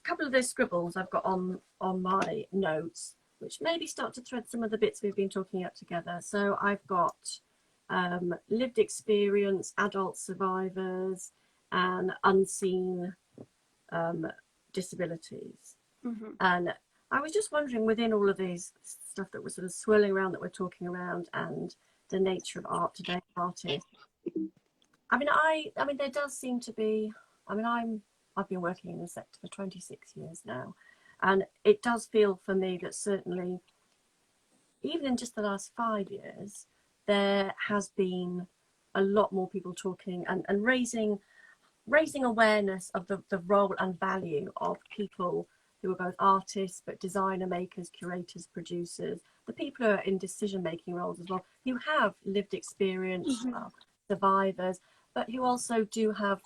couple of those scribbles I've got on my notes, which maybe start to thread some of the bits we've been talking about together. So I've got lived experience, adult survivors, and unseen disabilities. Mm-hmm. And I was just wondering, within all of these stuff that we're sort of swirling around, that we're talking around, and the nature of art today, artists. There does seem to be. I've been working in the sector for 26 years now, and it does feel for me that certainly, even in just the last 5 years, there has been a lot more people talking and raising awareness of the role and value of people who are both artists, but designer makers, curators, producers, the people who are in decision-making roles as well, who have lived experience, Mm-hmm. Survivors, but who also do have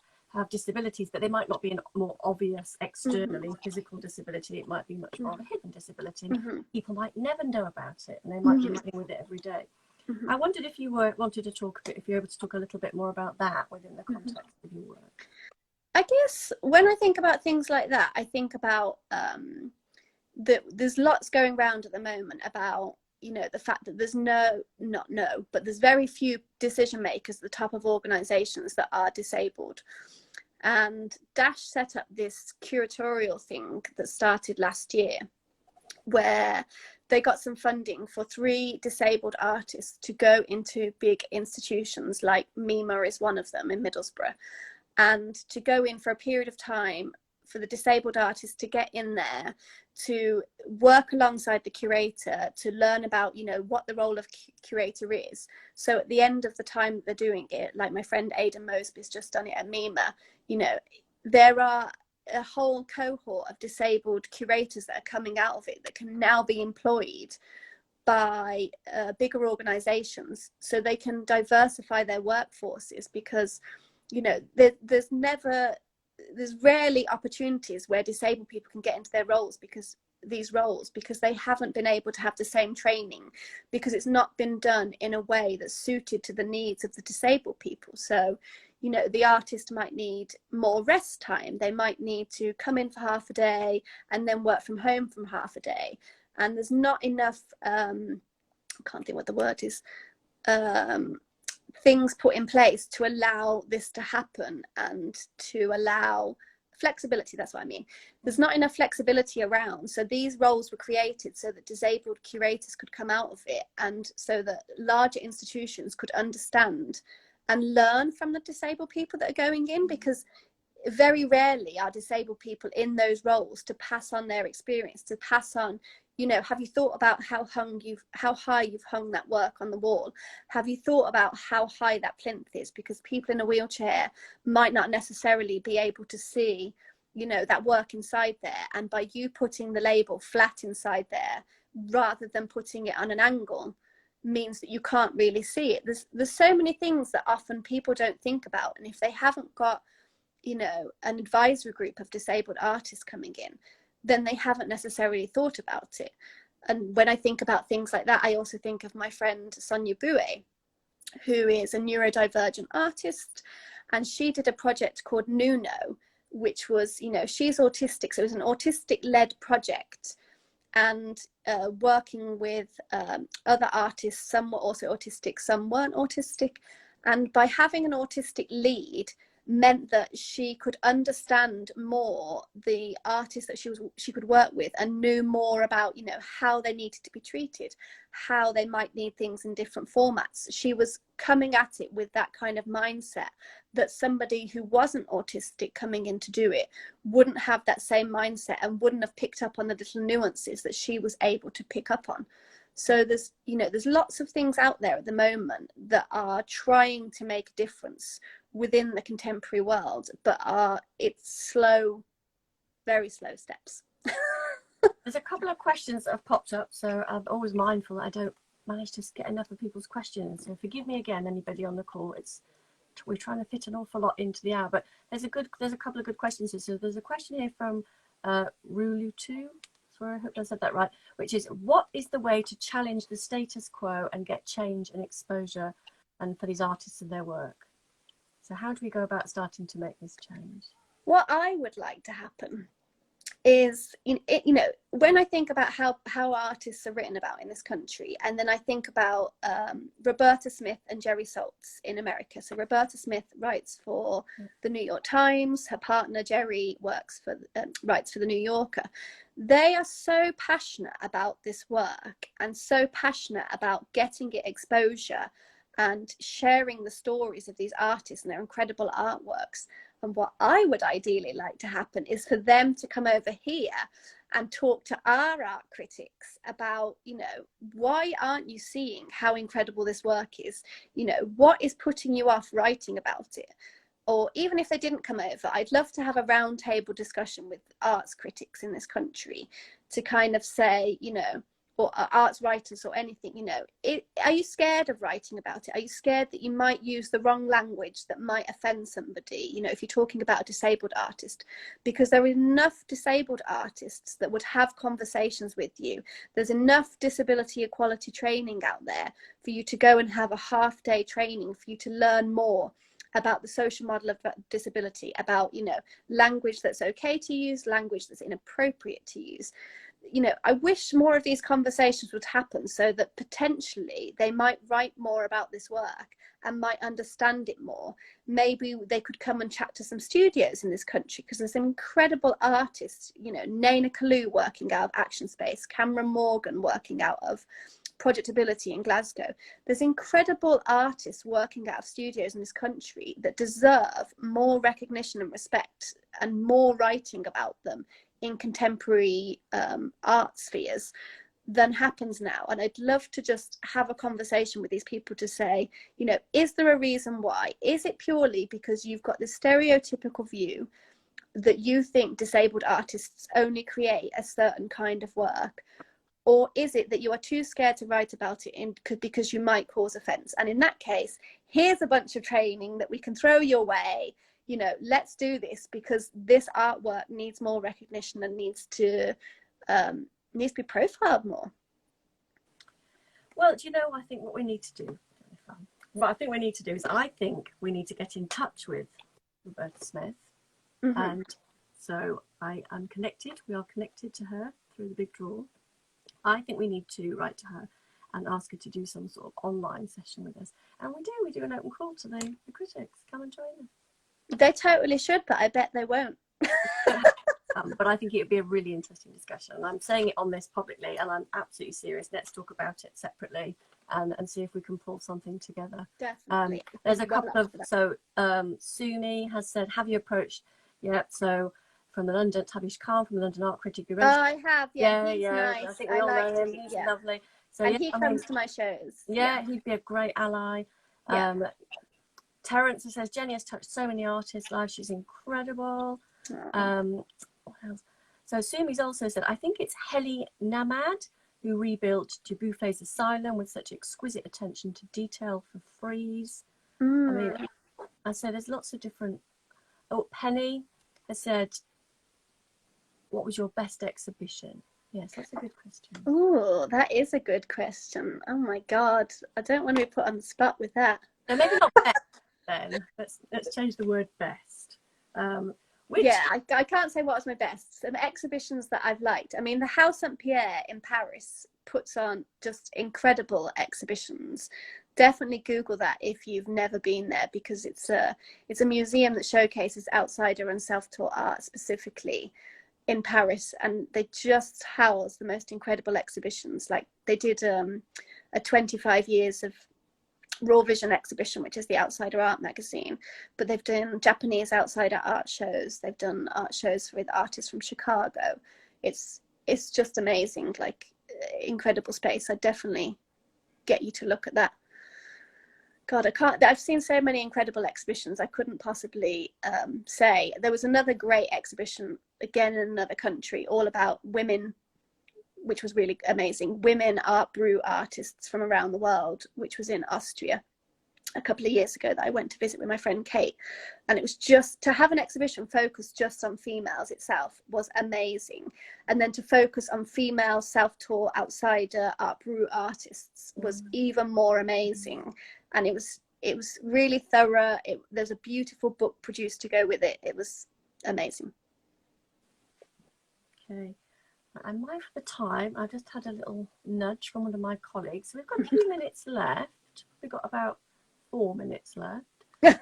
disabilities, but they might not be a more obvious externally physical disability. It might be much more of a hidden disability. Mm-hmm. People might never know about it, and they might be living with it every day. Mm-hmm. I wondered if you wanted to talk a bit, if you're able to talk a little bit more about that within the context of your work. I guess when I think about things like that, I think about there's lots going around at the moment about, the fact that but there's very few decision makers at the top of organisations that are disabled. And Dash set up this curatorial thing that started last year, where they got some funding for 3 disabled artists to go into big institutions, like MIMA is one of them in Middlesbrough, and to go in for a period of time for the disabled artists to get in there, to work alongside the curator, to learn about, what the role of curator is. So at the end of the time that they're doing it, like my friend Aidan Mosby's just done it at MIMA, there are a whole cohort of disabled curators that are coming out of it that can now be employed by bigger organizations, so they can diversify their workforces, because you know there's rarely opportunities where disabled people can get into their roles, because they haven't been able to have the same training, because it's not been done in a way that's suited to the needs of the disabled people. So you know, the artist might need more rest time, they might need to come in for half a day and then work from home from half a day, and there's not enough I can't think what the word is, things put in place to allow this to happen, and to allow flexibility. That's what I mean. There's not enough flexibility around, so these roles were created so that disabled curators could come out of it, and so that larger institutions could understand and learn from the disabled people that are going in, because very rarely are disabled people in those roles to pass on their experience, to pass on, you know, have you thought about how high you've hung that work on the wall? Have you thought about how high that plinth is? Because people in a wheelchair might not necessarily be able to see, you know, that work inside there. And by you putting the label flat inside there, rather than putting it on an angle, means that you can't really see it. There's so many things that often people don't think about. And if they haven't got, you know, an advisory group of disabled artists coming in, then they haven't necessarily thought about it. And when I think about things like that, I also think of my friend Sonia Bouet, who is a neurodivergent artist, and she did a project called Nuno, which was, you know, she's autistic, so it was an autistic-led project, and working with other artists. Some were also autistic, some weren't autistic, and by having an autistic lead meant that she could understand more the artists that she could work with, and knew more about, you know, how they needed to be treated, how they might need things in different formats. She was coming at it with that kind of mindset that somebody who wasn't autistic coming in to do it wouldn't have that same mindset, and wouldn't have picked up on the little nuances that she was able to pick up on. So there's, you know, there's lots of things out there at the moment that are trying to make a difference within the contemporary world, but it's slow, very slow steps. There's a couple of questions that have popped up, so I'm always mindful that I don't manage to get enough of people's questions. So forgive me again, anybody on the call. We're trying to fit an awful lot into the hour, but there's a couple of good questions here. So there's a question here from Rulutu. So I hope I said that right, which is, what is the way to challenge the status quo and get change and exposure and for these artists and their work? So how do we go about starting to make this change? What I would like to happen is, you know, when I think about how artists are written about in this country, and then I think about Roberta Smith and Jerry Saltz in America. So Roberta Smith writes for the New York Times. Her partner Jerry writes for the New Yorker. They are so passionate about this work, and so passionate about getting it exposure and sharing the stories of these artists and their incredible artworks. And what I would ideally like to happen is for them to come over here and talk to our art critics about, you know, why aren't you seeing how incredible this work is? You know, what is putting you off writing about it? Or even if they didn't come over, I'd love to have a roundtable discussion with arts critics in this country to kind of say, you know, or arts writers or anything, you know, are you scared of writing about it? Are you scared that you might use the wrong language that might offend somebody, you know, if you're talking about a disabled artist? Because there are enough disabled artists that would have conversations with you. There's enough disability equality training out there for you to go and have a half-day training, for you to learn more about the social model of disability, about, you know, language that's okay to use, language that's inappropriate to use. You know, I wish more of these conversations would happen, so that potentially they might write more about this work and might understand it more. Maybe they could come and chat to some studios in this country, because there's incredible artists, you know, Naina Kalu working out of Action Space, Cameron Morgan working out of Projectability in Glasgow. There's incredible artists working out of studios in this country that deserve more recognition and respect, and more writing about them in contemporary art spheres than happens now. And I'd love to just have a conversation with these people to say, you know, is there a reason why? Is it purely because you've got this stereotypical view that you think disabled artists only create a certain kind of work? Or is it that you are too scared to write about it because you might cause offence? And in that case, here's a bunch of training that we can throw your way. You know, let's do this, because this artwork needs more recognition and needs to be profiled more. Well, do you know, I think what we need to do, what I think we need to do is, I think we need to get in touch with Roberta Smith. Mm-hmm. And so I am connected. We are connected to her through the big draw. I think we need to write to her and ask her to do some sort of online session with us. And we do an open call to the critics. Come and join them. They totally should, but I bet they won't. But I think it would be a really interesting discussion. And I'm saying it on this publicly, and I'm absolutely serious. Let's talk about it separately and see if we can pull something together. Definitely. There's a couple of, so Sumi has said, have you approached? Yeah, so from the London, Tavish Khan from the London Art Critic. Oh, I have, yeah, he's yeah. nice. I think we all know him. He's lovely. So, and he comes to my shows. Yeah, he'd be a great ally. Terence says, Jenny has touched so many artists' lives. She's incredible. What else? So Sumi's also said, I think it's Heli Namad who rebuilt Dubufe's Asylum with such exquisite attention to detail for frieze. I mean, I said there's lots of different. Oh, Penny has said, what was your best exhibition? Yes, that's a good question. Oh, that is a good question. Oh my God, I don't want to be put on the spot with that. No, maybe not best then. Let's change the word best. Yeah, I can't say what was my best. Some exhibitions that I've liked. I mean, the House St. Pierre in Paris puts on just incredible exhibitions. Definitely Google that if you've never been there, because it's a museum that showcases outsider and self-taught art specifically in Paris, and they just house the most incredible exhibitions. Like they did a 25 years of Raw Vision exhibition, which is the Outsider Art magazine, but they've done Japanese outsider art shows, they've done art shows with artists from Chicago. It's just amazing, like incredible space. I definitely get you to look at that. God, I've seen so many incredible exhibitions, I couldn't possibly say. There was another great exhibition, again in another country, all about women, which was really amazing. Women art brew artists from around the world, which was in Austria a couple of years ago, that I went to visit with my friend Kate. And it was just to have an exhibition focused just on females itself was amazing. And then to focus on female self-taught outsider art brew artists was even more amazing. And it was really thorough. There's a beautiful book produced to go with it. It was amazing. Okay. I'm mindful of the time. I just had a little nudge from one of my colleagues. So we've got a few minutes left. We've got about 4 minutes left. Yeah.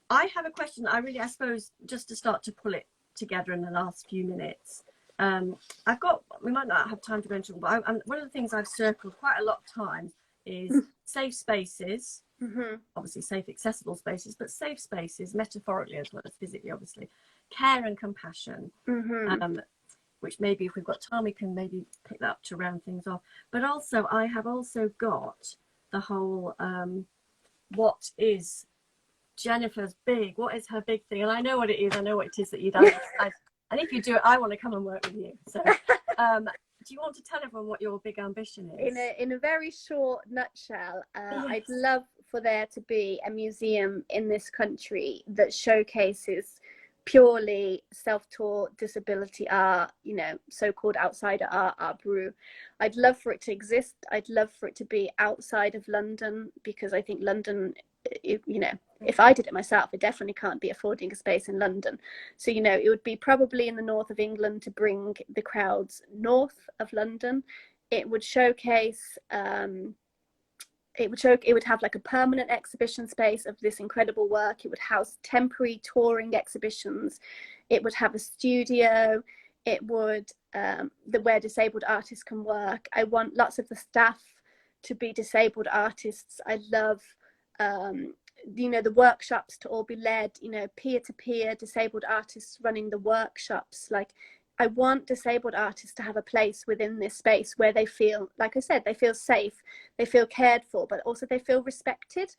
I have a question. I suppose, just to start to pull it together in the last few minutes. We might not have time to go into it, but one of the things I've circled quite a lot of times is safe spaces. Obviously safe accessible spaces, but safe spaces metaphorically as well as physically, obviously. Care and compassion, which maybe if we've got time we can maybe pick that up to round things off. But also I have also got the whole what is Jennifer's what is her big thing? And I know what it is. I know what it is that you've done. And if you do it, I want to come and work with you. So do you want to tell everyone what your big ambition is? In a very short nutshell, Yes. I'd love for there to be a museum in this country that showcases purely self-taught disability art, so-called outsider art brew. I'd love for it to exist. I'd love for it to be outside of London, because I think London, if I did it myself, I definitely can't be affording a space in London. So, it would be probably in the north of England to bring the crowds north of London. It would showcase, it would have like a permanent exhibition space of this incredible work. It would house temporary touring exhibitions. It would have a studio. It would, where disabled artists can work. I want lots of the staff to be disabled artists. I love, the workshops to all be led, peer-to-peer disabled artists running the workshops. Like, I want disabled artists to have a place within this space where they feel, like I said, they feel safe, they feel cared for, but also they feel respected.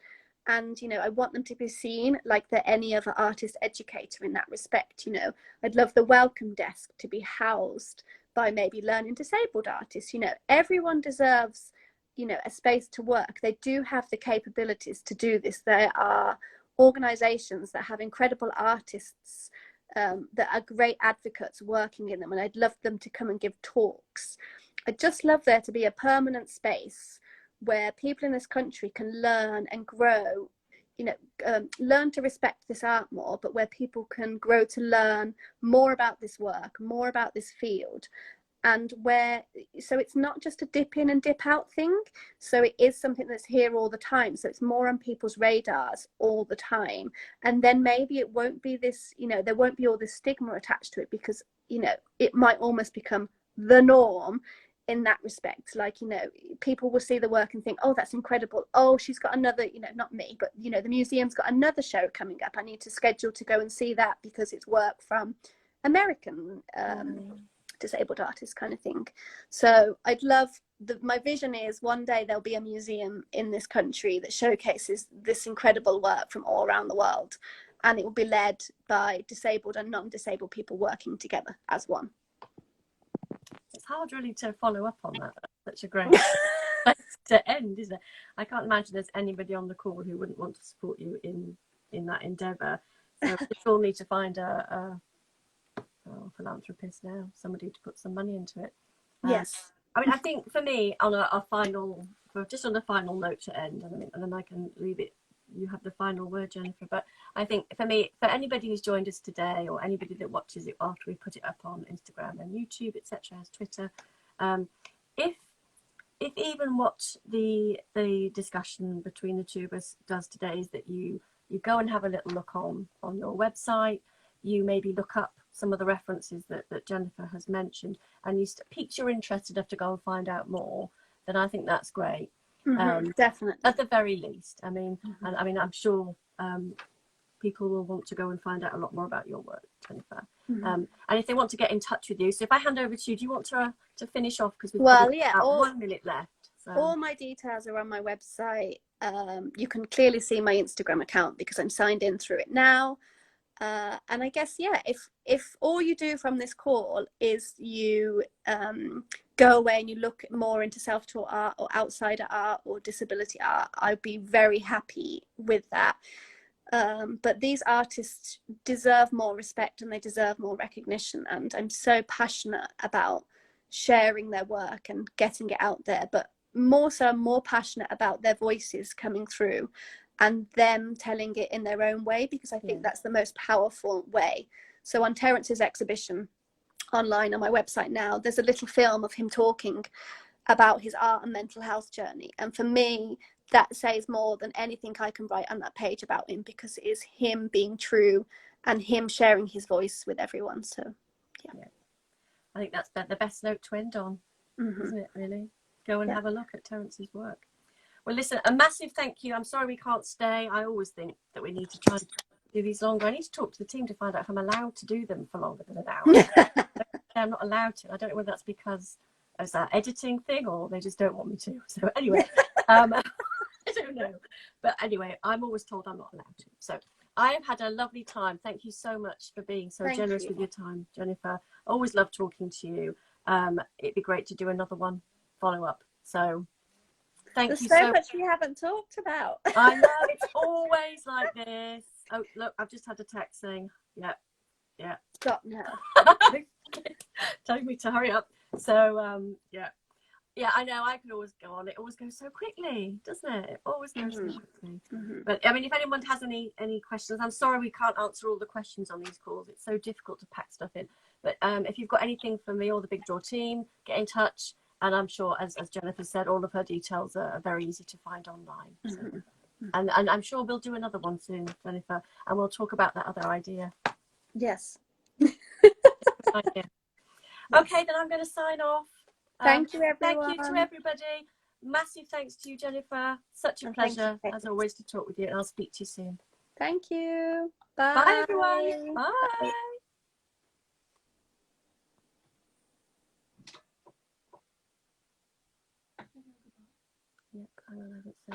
And, you know, I want them to be seen like they're any other artist educator in that respect. You know, I'd love the welcome desk to be housed by maybe learning disabled artists. You know, everyone deserves, you know, a space to work. They do have the capabilities to do this. There are organizations that have incredible artists that are great advocates working in them, and I'd love them to come and give talks. I'd just love there to be a permanent space where people in this country can learn and grow, you know, learn to respect this art more, but where people can grow to learn more about this work, more about this field. And where, so it's not just a dip in and dip out thing. So it is something that's here all the time. So it's more on people's radars all the time. And then maybe it won't be this, you know, there won't be all this stigma attached to it, because, you know, it might almost become the norm in that respect. Like, you know, people will see the work and think, oh, that's incredible. Oh, she's got another, you know, not me, but, you know, the museum's got another show coming up. I need to schedule to go and see that because it's work from American disabled artists, kind of thing. So I'd love, my vision is one day there'll be a museum in this country that showcases this incredible work from all around the world. And it will be led by disabled and non-disabled people working together as one. It's hard really to follow up on that. That's such a great place to end, isn't it? I can't imagine there's anybody on the call who wouldn't want to support you in that endeavour. So we all need to find a philanthropist now, somebody to put some money into it. Yes. I mean, I think for me, on a final, just on the final note to end, and then I can leave it. You have the final word, Jennifer. But I think for me, for anybody who's joined us today, or anybody that watches it after we put it up on Instagram and YouTube, etc., as Twitter, if even what the discussion between the two of us does today is that you go and have a little look on your website, you maybe look up some of the references that Jennifer has mentioned, and you piques your interest enough to go and find out more, then I think that's great. Definitely. At the very least, I mean, and I mean, I'm sure people will want to go and find out a lot more about your work, Jennifer. And if they want to get in touch with you, so if I hand over to you, do you want to finish off, because we've got about 1 minute left? So. All my details are on my website. You can clearly see my Instagram account because I'm signed in through it now. And I guess, yeah, if all you do from this call is you go away and you look more into self-taught art or outsider art or disability art, I'd be very happy with that. But these artists deserve more respect and they deserve more recognition. And I'm so passionate about sharing their work and getting it out there. But more so, I'm more passionate about their voices coming through and them telling it in their own way, because I think that's the most powerful way. So on Terence's exhibition online on my website now, there's a little film of him talking about his art and mental health journey. And for me, that says more than anything I can write on that page about him, because it is him being true and him sharing his voice with everyone. So, yeah. I think that's the best note to end on, isn't it, really? Go and have a look at Terence's work. Well, listen, a massive thank you. I'm sorry we can't stay. I always think that we need to try and do these longer. I need to talk to the team to find out if I'm allowed to do them for longer than an hour. I'm not allowed to. I don't know whether that's because it's that editing thing or they just don't want me to. So anyway, I don't know. But anyway, I'm always told I'm not allowed to. So I have had a lovely time. Thank you so much for being so generous with your time, Jennifer. Always love talking to you. It'd be great to do another one, follow up. So There's so much we haven't talked about. I know, it's always like this. Oh, look, I've just had a text saying, yeah. Stop now. Telling me to hurry up. So, yeah, I know, I can always go on. It always goes so quickly, doesn't it? It always goes so quickly. But, I mean, if anyone has any questions, I'm sorry we can't answer all the questions on these calls. It's so difficult to pack stuff in. But if you've got anything for me or the Big Draw team, get in touch. And I'm sure, as Jennifer said, all of her details are very easy to find online. So. And I'm sure we'll do another one soon, Jennifer, and we'll talk about that other idea. Yes. Okay, then I'm going to sign off. Thank you, everyone. Thank you to everybody. Massive thanks to you, Jennifer. Such a pleasure, as always, to talk with you, and I'll speak to you soon. Thank you. Bye. Bye, everyone. Bye. Yep, hang on, I haven't said.